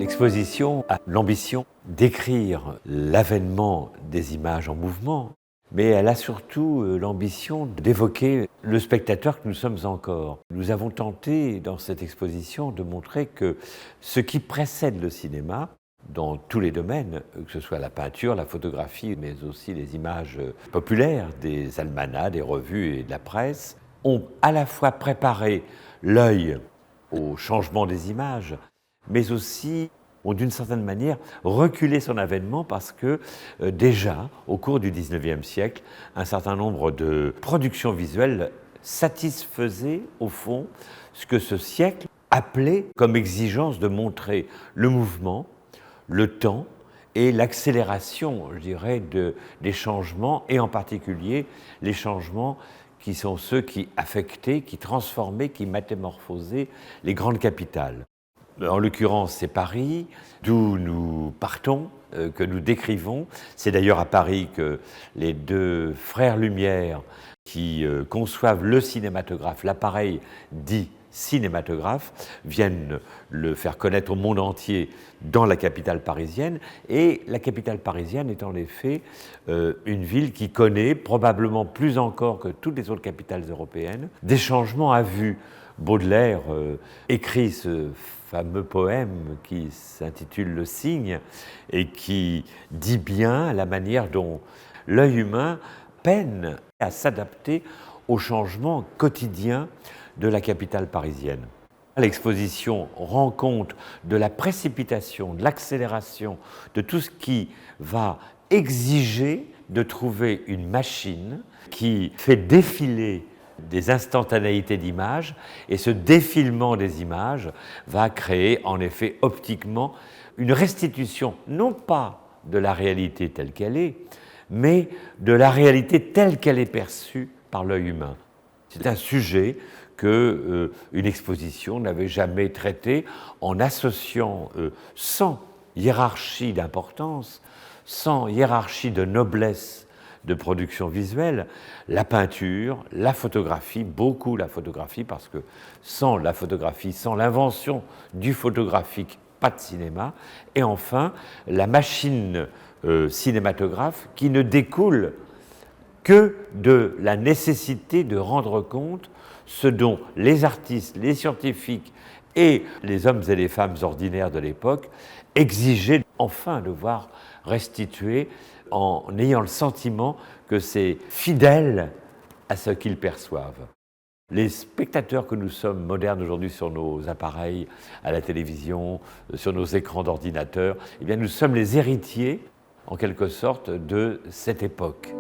L'exposition a l'ambition d'écrire l'avènement des images en mouvement, mais elle a surtout l'ambition d'évoquer le spectateur que nous sommes encore. Nous avons tenté dans cette exposition de montrer que ce qui précède le cinéma, dans tous les domaines, que ce soit la peinture, la photographie, mais aussi les images populaires des almanachs, des revues et de la presse, ont à la fois préparé l'œil au changement des images, mais aussi ont d'une certaine manière reculé son avènement parce que déjà, au cours du XIXe siècle, un certain nombre de productions visuelles satisfaisaient au fond ce que ce siècle appelait comme exigence de montrer le mouvement, le temps et l'accélération, je dirais, des changements, et en particulier les changements qui sont ceux qui affectaient, qui transformaient, qui métamorphosaient les grandes capitales. En l'occurrence, c'est Paris, d'où nous partons, que nous décrivons. C'est d'ailleurs à Paris que les deux frères Lumière, qui conçoivent le cinématographe, l'appareil dit cinématographe, viennent le faire connaître au monde entier dans la capitale parisienne. Et la capitale parisienne est en effet une ville qui connaît, probablement plus encore que toutes les autres capitales européennes, des changements à vue. Baudelaire écrit ce fameux poème qui s'intitule « Le cygne » et qui dit bien la manière dont l'œil humain peine à s'adapter aux changements quotidiens de la capitale parisienne. L'exposition rend compte de la précipitation, de l'accélération, de tout ce qui va exiger de trouver une machine qui fait défiler des instantanéités d'images, et ce défilement des images va créer en effet optiquement une restitution, non pas de la réalité telle qu'elle est, mais de la réalité telle qu'elle est perçue par l'œil humain. C'est un sujet qu'une exposition n'avait jamais traité en associant sans hiérarchie d'importance, sans hiérarchie de noblesse de production visuelle, la peinture, la photographie, beaucoup la photographie, parce que sans la photographie, sans l'invention du photographique, pas de cinéma, et enfin la machine cinématographe qui ne découle que de la nécessité de rendre compte ce dont les artistes, les scientifiques et les hommes et les femmes ordinaires de l'époque exigeaient enfin de voir restituer en ayant le sentiment que c'est fidèle à ce qu'ils perçoivent. Les spectateurs que nous sommes modernes aujourd'hui sur nos appareils, à la télévision, sur nos écrans d'ordinateur, eh bien nous sommes les héritiers, en quelque sorte, de cette époque.